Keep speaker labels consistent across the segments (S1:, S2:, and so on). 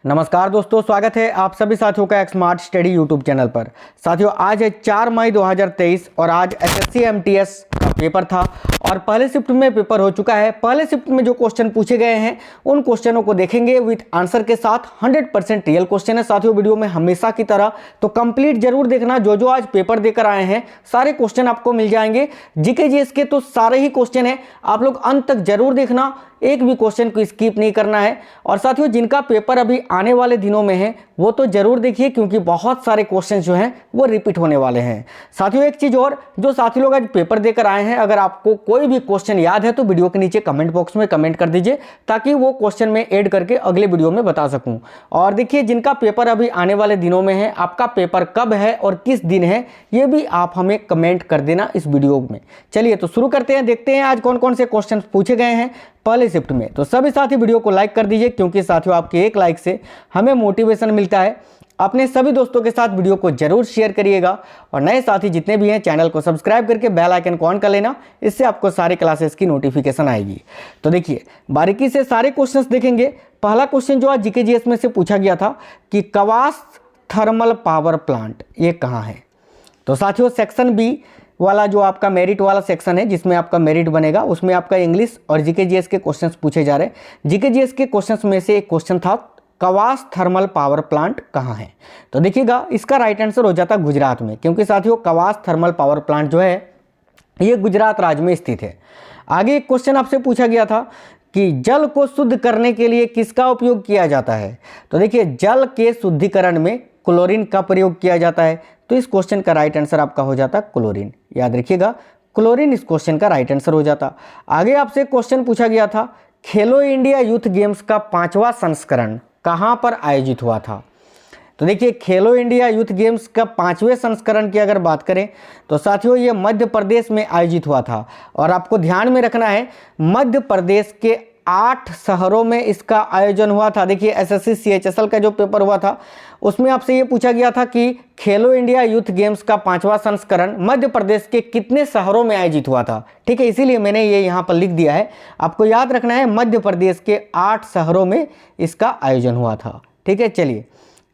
S1: नमस्कार दोस्तों, स्वागत है आप सभी साथियों का एक स्मार्ट स्टडी यूट्यूब चैनल पर। साथियों, आज है 4 मई 2023 और आज एसएससी एमटीएस का पेपर था और पहले शिफ्ट में पेपर हो चुका है। पहले शिफ्ट में जो क्वेश्चन पूछे गए हैं उन क्वेश्चनों को देखेंगे विद आंसर के साथ। 100% रियल क्वेश्चन है साथियों वीडियो में, हमेशा की तरह, तो कंप्लीट जरूर देखना। जो आज पेपर देकर आए हैं सारे क्वेश्चन आपको मिल जाएंगे। जीके जीएस के तो सारे ही क्वेश्चन है, आप लोग अंत तक जरूर देखना, एक भी क्वेश्चन को स्किप नहीं करना है। और साथियों, जिनका पेपर अभी आने वाले दिनों में है वो तो जरूर देखिए, क्योंकि बहुत सारे क्वेश्चन जो हैं वो रिपीट होने वाले हैं। साथियों, एक चीज और, जो साथी लोग आज पेपर देकर आए हैं, अगर आपको कोई भी क्वेश्चन याद है तो वीडियो के नीचे कमेंट बॉक्स में कमेंट कर दीजिए, ताकि वो क्वेश्चन में ऐड करके अगले वीडियो में बता सकूं। और देखिए, जिनका पेपर अभी आने वाले दिनों में है, आपका पेपर कब है और किस दिन है, ये भी आप हमें कमेंट कर देना इस वीडियो में। चलिए तो शुरू करते हैं, देखते हैं आज कौन कौन से क्वेश्चन पूछे गए हैं पहले शिफ्ट में। तो सभी साथी वीडियो को लाइक कर दीजिए, क्योंकि साथियों आपके एक लाइक से हमें मोटिवेशन मिलता है। अपने सभी दोस्तों के साथ वीडियो को जरूर शेयर करिएगा और नए साथी जितने भी हैं चैनल को सब्सक्राइब करके बेल आइकन को ऑन कर लेना, इससे आपको सारी क्लासेस की नोटिफिकेशन आएगी। तो देखिए, बारीकी से सारे क्वेश्चंस देखेंगे। पहला क्वेश्चन जो आज जीके जीएस में से पूछा गया था कि कवास थर्मल पावर प्लांट ये कहाँ है। तो साथियों, सेक्शन बी वाला जो आपका मेरिट वाला सेक्शन है, जिसमें आपका मेरिट बनेगा, उसमें आपका इंग्लिश और जीके जीएस के क्वेश्चंस पूछे जा रहे हैं। जीके जीएस के क्वेश्चंस में से एक क्वेश्चन था कवास थर्मल पावर प्लांट कहाँ है। तो देखिएगा, इसका राइट आंसर हो जाता गुजरात में, क्योंकि साथियों कवास थर्मल पावर प्लांट जो है ये गुजरात राज्य में स्थित है। आगे एक क्वेश्चन आपसे पूछा गया था कि जल को शुद्ध करने के लिए किसका उपयोग किया जाता है। तो देखिए, जल के शुद्धिकरण में क्लोरीन का प्रयोग किया जाता है। तो इस क्वेश्चन का राइट आंसर आपका हो जाता क्लोरीन। याद रखिएगा, क्लोरीन इस क्वेश्चन का राइट आंसर हो जाता। आगे आपसे क्वेश्चन पूछा गया था खेलो इंडिया यूथ गेम्स का 5वां संस्करण कहां पर आयोजित हुआ था। तो देखिए, खेलो इंडिया यूथ गेम्स का 5वें संस्करण की अगर बात करें तो साथियों ये मध्य प्रदेश में आयोजित हुआ था। और आपको ध्यान में रखना है, मध्य प्रदेश के 8 शहरों में इसका आयोजन हुआ था। देखिए, एसएससी सीएचएसएल का जो पेपर हुआ था उसमें आपसे ये पूछा गया था कि खेलो इंडिया यूथ गेम्स का 5वां संस्करण मध्य प्रदेश के कितने शहरों में आयोजित हुआ था। ठीक है, इसीलिए मैंने ये यहाँ पर लिख दिया है। आपको याद रखना है, मध्य प्रदेश के 8 शहरों में इसका आयोजन हुआ था। ठीक है, चलिए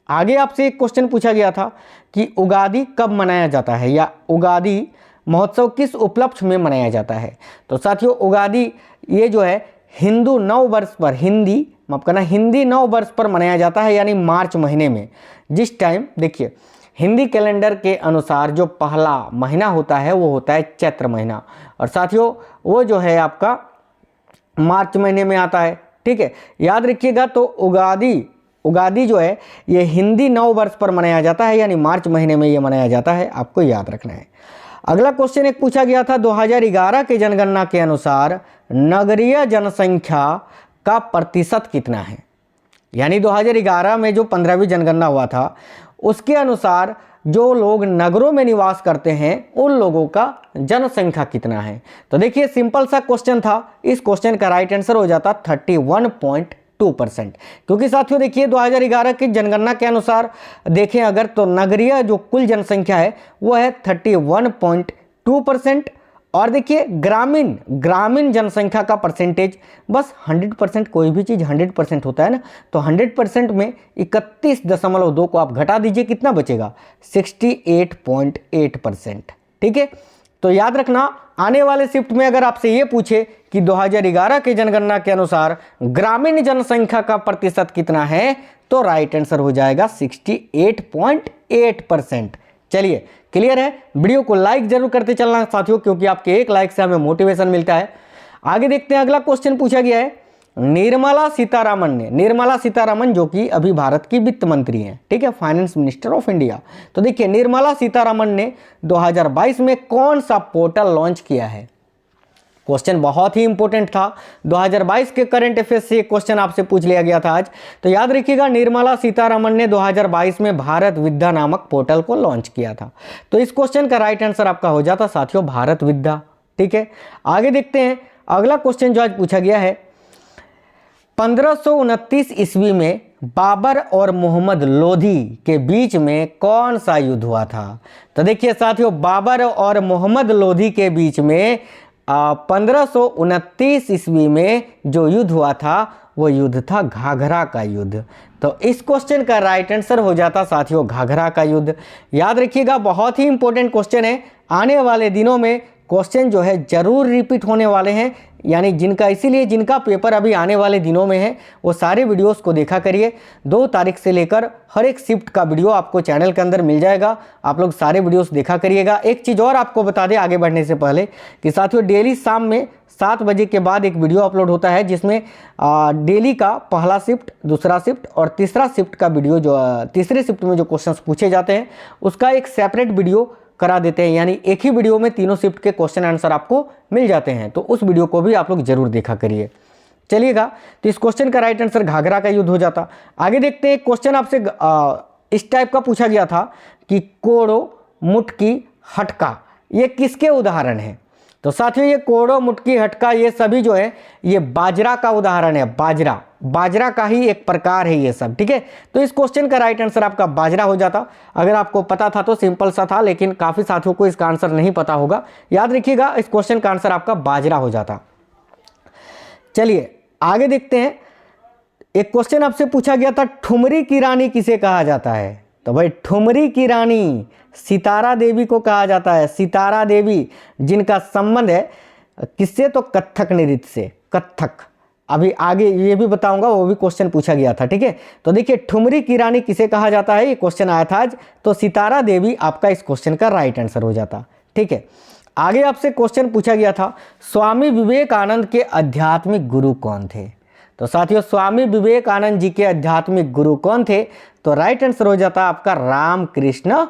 S1: आगे आपसे एक क्वेश्चन पूछा गया था कि उगादि कब मनाया जाता है, या उगादि महोत्सव किस उपलक्ष्य में मनाया जाता है। तो साथियों, उगादि ये जो है हिंदू नव वर्ष पर, हिंदी नव वर्ष पर मनाया जाता है, यानी मार्च महीने में। जिस टाइम देखिए, हिंदी कैलेंडर के अनुसार जो पहला महीना होता है वो होता है चैत्र महीना, और साथियों वो जो है आपका मार्च महीने में आता है। ठीक है, याद रखिएगा। तो उगादि जो है ये हिंदी नव वर्ष पर मनाया जाता है, यानी मार्च महीने में ये मनाया जाता है, आपको याद रखना है। अगला क्वेश्चन एक पूछा गया था 2011 के जनगणना के अनुसार नगरीय जनसंख्या का प्रतिशत कितना है। यानी 2011 में जो 15वीं जनगणना हुआ था उसके अनुसार जो लोग नगरों में निवास करते हैं उन लोगों का जनसंख्या कितना है। तो देखिए, सिंपल सा क्वेश्चन था, इस क्वेश्चन का राइट आंसर हो जाता 31.2%। क्योंकि साथियों देखिए, 2011 की जनगणना के अनुसार देखें अगर, तो नगरीय जो कुल जनसंख्या है वो है 31.2%। और देखिए, ग्रामीण जनसंख्या का परसेंटेज बस 100%, कोई भी चीज़ 100% होता है ना, तो 100% में 31.2 को आप घटा दीजिए, कितना बचेगा 68.8%। ठीक है, तो याद रखना, आने वाले शिफ्ट में अगर आपसे ये पूछे कि 2011 के जनगणना के अनुसार ग्रामीण जनसंख्या का प्रतिशत कितना है, तो राइट आंसर हो जाएगा 68.8%। चलिए, क्लियर है। वीडियो को लाइक जरूर करते चलना साथियों, क्योंकि आपके एक लाइक से हमें मोटिवेशन मिलता है। आगे देखते हैं, अगला क्वेश्चन पूछा गया है निर्मला सीतारामन जो कि अभी भारत की वित्त मंत्री हैं, ठीक है, फाइनेंस मिनिस्टर ऑफ इंडिया। तो देखिए, निर्मला सीतारामन ने 2022 में कौन सा पोर्टल लॉन्च किया है। क्वेश्चन बहुत ही इंपॉर्टेंट था, 2022 के करंट अफेयर्स से क्वेश्चन आपसे पूछ लिया गया था आज। तो याद रखिएगा, निर्मला सीतारामन ने 2022 में भारत विद्या नामक पोर्टल को लॉन्च किया था। तो इस क्वेश्चन का राइट आंसर आपका हो जाता साथियों भारत विद्या। ठीक है, आगे देखते हैं, अगला क्वेश्चन जो आज पूछा गया है 1529 ईस्वी में बाबर और मोहम्मद लोधी के बीच में कौन सा युद्ध हुआ था। तो देखिए साथियों, बाबर और मोहम्मद लोधी के बीच में 1529 ईस्वी में जो युद्ध हुआ था वो युद्ध था घाघरा का युद्ध। तो इस क्वेश्चन का राइट आंसर हो जाता साथियों घाघरा का युद्ध। याद रखिएगा, बहुत ही इंपॉर्टेंट क्वेश्चन है। आने वाले दिनों में क्वेश्चन जो है जरूर रिपीट होने वाले हैं, यानी जिनका पेपर अभी आने वाले दिनों में है वो सारे वीडियोस को देखा करिए। 2 तारीख से लेकर हर एक शिफ्ट का वीडियो आपको चैनल के अंदर मिल जाएगा, आप लोग सारे वीडियोस देखा करिएगा। एक चीज़ और आपको बता दें आगे बढ़ने से पहले कि साथियों डेली शाम में 7 बजे के बाद एक वीडियो अपलोड होता है जिसमें डेली का पहला शिफ्ट, दूसरा शिफ्ट और तीसरा शिफ्ट का वीडियो, जो तीसरे शिफ्ट में जो क्वेश्चंस पूछे जाते हैं उसका एक सेपरेट वीडियो करा देते हैं, यानी एक ही वीडियो में तीनों शिफ्ट के क्वेश्चन आंसर आपको मिल जाते हैं। तो उस वीडियो को भी आप लोग जरूर देखा करिए। चलिएगा, तो इस क्वेश्चन का राइट आंसर घाघरा का युद्ध हो जाता। आगे देखते हैं, क्वेश्चन आपसे इस टाइप का पूछा गया था कि कोड़ो, मुटकी, हटका ये किसके उदाहरण हैं? तो साथियों ये कोड़ो, मुटकी, हटका ये सभी जो है ये बाजरा का उदाहरण है। बाजरा का ही एक प्रकार है ये सब, ठीक है। तो इस क्वेश्चन का राइट आंसर आपका बाजरा हो जाता। अगर आपको पता था तो सिंपल सा था, लेकिन काफ़ी साथियों को इसका आंसर नहीं पता होगा। याद रखिएगा, इस क्वेश्चन का आंसर आपका बाजरा हो जाता। चलिए आगे देखते हैं। एक क्वेश्चन आपसे पूछा गया था, ठुमरी की रानी किसे कहा जाता है? तो भाई ठुमरी की रानी सितारा देवी को कहा जाता है। सितारा देवी जिनका संबंध है किससे? तो कथक नृत्य से। कथक, अभी आगे ये भी बताऊंगा, वो भी क्वेश्चन पूछा गया था, ठीक है। तो देखिए ठुमरी की रानी किसे कहा जाता है, ये क्वेश्चन आया था आज। तो सितारा देवी आपका इस क्वेश्चन का राइट आंसर हो जाता, ठीक है। आगे आपसे क्वेश्चन पूछा गया था, स्वामी विवेकानंद के आध्यात्मिक गुरु कौन थे? तो साथियों स्वामी विवेकानंद जी के आध्यात्मिक गुरु कौन थे? तो राइट आंसर हो जाता आपका रामकृष्ण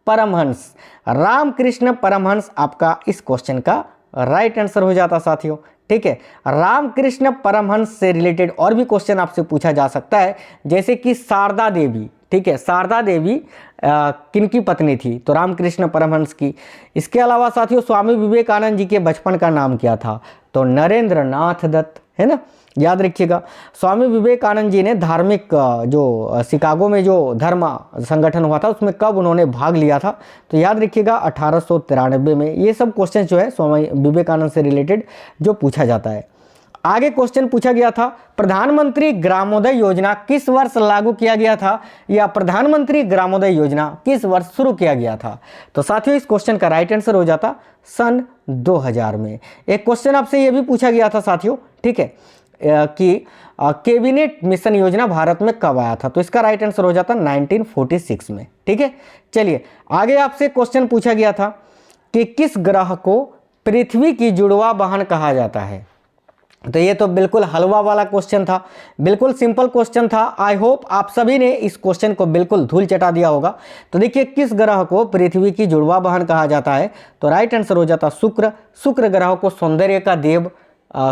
S1: परमहंस। रामकृष्ण परमहंस आपका इस क्वेश्चन का राइट आंसर हो जाता साथियों, ठीक है। रामकृष्ण परमहंस से रिलेटेड और भी क्वेश्चन आपसे पूछा जा सकता है, जैसे कि शारदा देवी, ठीक है। शारदा देवी किनकी पत्नी थी? तो रामकृष्ण परमहंस की। इसके अलावा साथियों स्वामी विवेकानंद जी के बचपन का नाम क्या था? तो नरेंद्र नाथ दत्त, है ना। याद रखिएगा, स्वामी विवेकानंद जी ने धार्मिक जो शिकागो में जो धर्म संगठन हुआ था उसमें कब उन्होंने भाग लिया था? तो याद रखिएगा 1893 में। ये सब क्वेश्चन जो है स्वामी विवेकानंद से रिलेटेड जो पूछा जाता है। आगे क्वेश्चन पूछा गया था, प्रधानमंत्री ग्रामोदय योजना किस वर्ष लागू किया गया था, या प्रधानमंत्री ग्रामोदय योजना किस वर्ष शुरू किया गया था? तो साथियों इस क्वेश्चन का राइट आंसर हो जाता सन 2000 में। एक क्वेश्चन आपसे ये भी पूछा गया था साथियों, ठीक है, कि कैबिनेट मिशन योजना भारत में कब आया था? तो इसका राइट आंसर हो जाता 1946 में, ठीक है। चलिए आगे आपसे क्वेश्चन पूछा गया था कि किस ग्रह को पृथ्वी की जुड़वा बहन कहा जाता है? तो ये तो बिल्कुल हलवा वाला क्वेश्चन था, बिल्कुल सिंपल क्वेश्चन था। आई होप आप सभी ने इस क्वेश्चन को बिल्कुल धूल चटा दिया होगा। तो देखिए किस ग्रह को पृथ्वी की जुड़वा बहन कहा जाता है? तो राइट आंसर हो जाता शुक्र। शुक्र ग्रह को सौंदर्य का देव,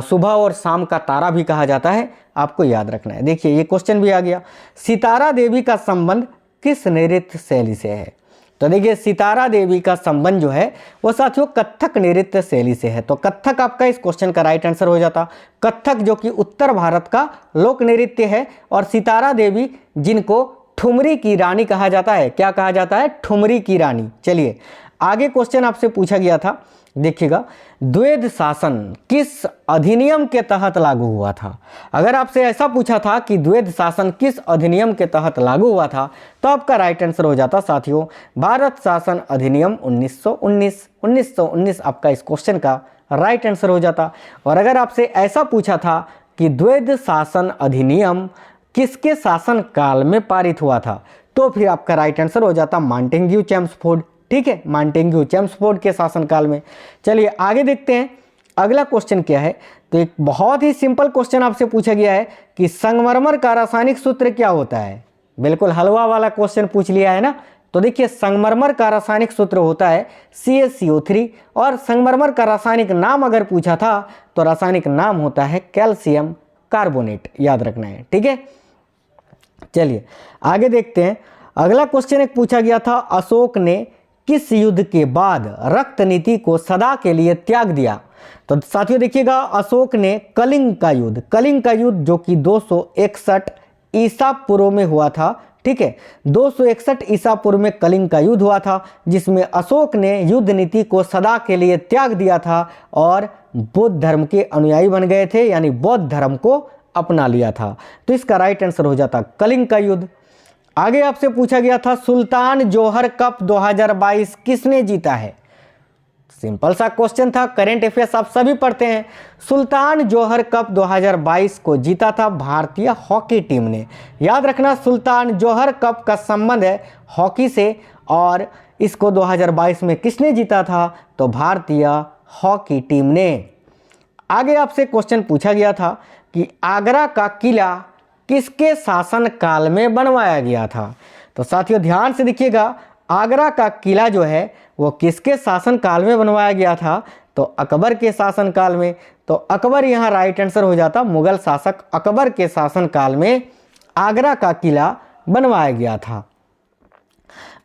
S1: सुबह और शाम का तारा भी कहा जाता है, आपको याद रखना है। देखिए ये क्वेश्चन भी आ गया, सितारा देवी का संबंध किस नृत्य शैली से है? तो देखिए सितारा देवी का संबंध जो है वो साथियों कथक नृत्य शैली से है। तो कथक आपका इस क्वेश्चन का राइट आंसर हो जाता। कथक जो कि उत्तर भारत का लोक नृत्य है, और सितारा देवी जिनको ठुमरी की रानी कहा जाता है। क्या कहा जाता है? ठुमरी की रानी। चलिए आगे क्वेश्चन आपसे पूछा गया था, देखिएगा, द्वैध शासन किस अधिनियम के तहत लागू हुआ था? अगर आपसे ऐसा पूछा था कि द्वैध शासन किस अधिनियम के तहत लागू हुआ था, तो आपका राइट आंसर हो जाता साथियों भारत शासन अधिनियम 1919। 1919 आपका इस क्वेश्चन का राइट आंसर हो जाता। और अगर आपसे ऐसा पूछा था कि द्वैध शासन अधिनियम किसके शासन काल में पारित हुआ था, तो फिर आपका राइट आंसर हो जाता मॉन्टेग्यू चेम्सफोर्ड, ठीक है, मॉन्टेग्यू चेम्सफोर्ड के शासनकाल में। चलिए आगे देखते हैं अगला क्वेश्चन क्या है। तो एक बहुत ही सिंपल क्वेश्चन आपसे पूछा गया है कि संगमरमर का रासायनिक सूत्र क्या होता है? बिल्कुल हलवा वाला क्वेश्चन पूछ लिया है ना। तो देखिए संगमरमर का रासायनिक सूत्र होता है CaCO3, और संगमरमर का रासायनिक नाम अगर पूछा था तो रासायनिक नाम होता है कैल्शियम कार्बोनेट, याद रखना है, ठीक है। चलिए आगे देखते हैं। अगला क्वेश्चन एक पूछा गया था, अशोक ने किस युद्ध के बाद रक्त नीति को सदा के लिए त्याग दिया? तो साथियों देखिएगा अशोक ने कलिंग का युद्ध जो कि 261 ईसा पूर्व में हुआ था, ठीक है, 261 ईसा पूर्व में कलिंग का युद्ध हुआ था, जिसमें अशोक ने युद्ध नीति को सदा के लिए त्याग दिया था और बुद्ध धर्म के अनुयायी बन गए थे, यानी बौद्ध धर्म को अपना लिया था। तो इसका राइट आंसर हो जाता कलिंग का युद्ध। आगे आपसे पूछा गया था सुल्तान जौहर कप 2022 किसने जीता है। सिंपल सा क्वेश्चन था, करेंट अफेयर्स आप सभी पढ़ते हैं। सुल्तान जौहर कप 2022 को जीता था भारतीय हॉकी टीम ने। याद रखना, सुल्तान जौहर कप का संबंध है हॉकी से, और इसको 2022 में किसने जीता था, तो भारतीय हॉकी टीम ने। आगे आपसे क्वेश्चन पूछा गया था कि आगरा का किला किसके शासन काल में बनवाया गया था। तो साथियों ध्यान से देखिएगा, आगरा का किला जो है वो किसके शासन काल में बनवाया गया था, तो अकबर के शासन काल में। तो अकबर यहाँ राइट आंसर हो जाता, मुगल शासक अकबर के शासन काल में आगरा का किला बनवाया गया था।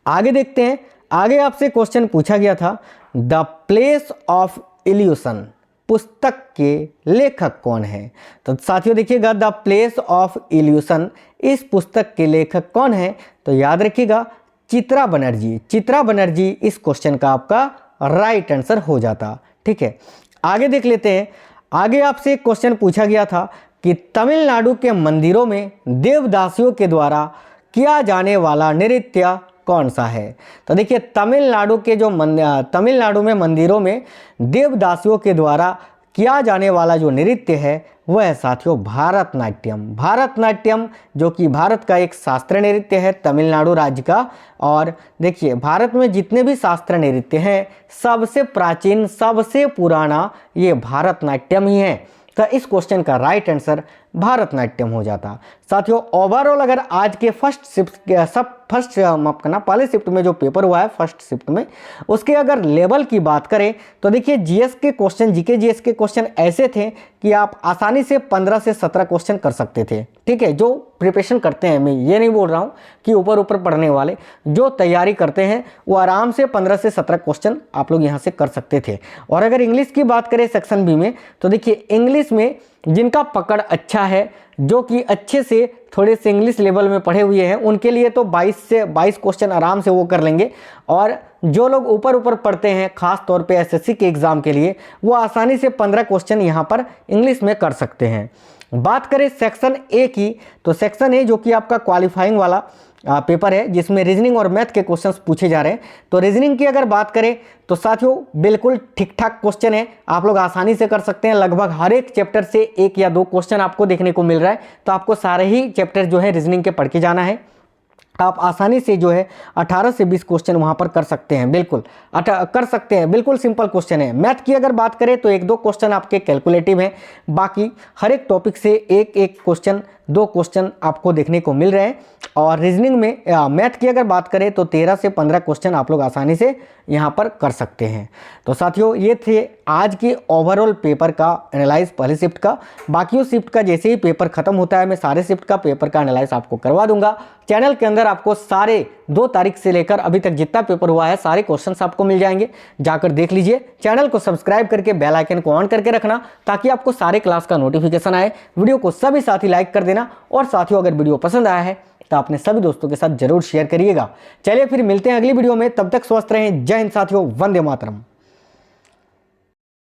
S1: आगे देखते हैं, आगे आपसे क्वेश्चन पूछा गया था द प्लेस ऑफ इल्यूशन पुस्तक के लेखक कौन है। तो साथियों देखिएगा, द प्लेस ऑफ इल्यूशन, इस पुस्तक के लेखक कौन है, तो याद रखिएगा चित्रा बनर्जी। चित्रा बनर्जी इस क्वेश्चन का आपका राइट आंसर हो जाता। ठीक है, आगे देख लेते हैं। आगे आपसे एक क्वेश्चन पूछा गया था कि तमिलनाडु के मंदिरों में देवदासियों के द्वारा किया जाने वाला नृत्य कौन सा है। तो देखिए, तमिलनाडु में मंदिरों में देवदासियों के द्वारा किया जाने वाला जो नृत्य है वह है साथियों भारतनाट्यम। भारतनाट्यम जो कि भारत का एक शास्त्रीय नृत्य है, तमिलनाडु राज्य का। और देखिए, भारत में जितने भी शास्त्रीय नृत्य हैं सबसे प्राचीन, सबसे पुराना ये भारतनाट्यम ही है। तो इस क्वेश्चन का राइट आंसर भारतनाट्यम हो जाता। साथियों ओवरऑल अगर आज के पहले शिफ्ट में जो पेपर हुआ है फर्स्ट शिफ्ट में, उसके अगर लेवल की बात करें तो देखिए जीएस के क्वेश्चन, जीके जीएस के क्वेश्चन ऐसे थे कि आप आसानी से 15 से 17 क्वेश्चन कर सकते थे। ठीक है, जो प्रिपरेशन करते हैं, मैं ये नहीं बोल रहा हूँ कि ऊपर ऊपर पढ़ने वाले, जो तैयारी करते हैं वो आराम से 15 से 17 क्वेश्चन आप लोग यहाँ से कर सकते थे। और अगर इंग्लिश की बात करें सेक्शन बी में, तो देखिए इंग्लिश में जिनका पकड़ अच्छा है, जो कि अच्छे से थोड़े से इंग्लिश लेवल में पढ़े हुए हैं, उनके लिए तो 22 से 22 क्वेश्चन आराम से वो कर लेंगे। और जो लोग ऊपर ऊपर पढ़ते हैं खास तौर पे एसएससी के एग्ज़ाम के लिए, वो आसानी से 15 क्वेश्चन यहाँ पर इंग्लिश में कर सकते हैं। बात करें सेक्शन ए की, तो सेक्शन ए जो कि आपका क्वालिफाइंग वाला पेपर है, जिसमें रीजनिंग और मैथ के क्वेश्चंस पूछे जा रहे हैं। तो रीजनिंग की अगर बात करें तो साथियों बिल्कुल ठीक ठाक क्वेश्चन है, आप लोग आसानी से कर सकते हैं। लगभग हर एक चैप्टर से 1 या 2 क्वेश्चन आपको देखने को मिल रहा है। तो आपको सारे ही चैप्टर जो है रीजनिंग के पढ़ के जाना है। आप आसानी से जो है 18 से 20 क्वेश्चन वहाँ पर कर सकते हैं, बिल्कुल कर सकते हैं, बिल्कुल सिंपल क्वेश्चन है। मैथ की अगर बात करें तो 1-2 क्वेश्चन आपके कैलकुलेटिव हैं, बाकी हर एक टॉपिक से 1-1 क्वेश्चन, 2 क्वेश्चन आपको देखने को मिल रहे हैं। और रीजनिंग में मैथ की अगर बात करें तो 13 से 15 क्वेश्चन आप लोग आसानी से यहाँ पर कर सकते हैं। तो साथियों ये थे आज के ओवरऑल पेपर का एनालाइज पहले शिफ्ट का। बाकियों शिफ्ट का जैसे ही पेपर खत्म होता है मैं सारे शिफ्ट का पेपर का एनालाइज आपको करवा दूंगा। चैनल के अंदर आपको सारे 2 तारीख से लेकर अभी तक जितना पेपर हुआ है सारे क्वेश्चंस आपको मिल जाएंगे, जाकर देख लीजिए। चैनल को सब्सक्राइब करके बेल आइकन को ऑन करके रखना ताकि आपको सारे क्लास का नोटिफिकेशन आए। वीडियो को सभी साथी लाइक कर देना, और साथियों अगर वीडियो पसंद आया है तो अपने सभी दोस्तों के साथ जरूर शेयर करिएगा। चलिए फिर मिलते हैं अगली वीडियो में, तब तक स्वस्थ रहें। जय हिंद साथियों, वंदे मातरम।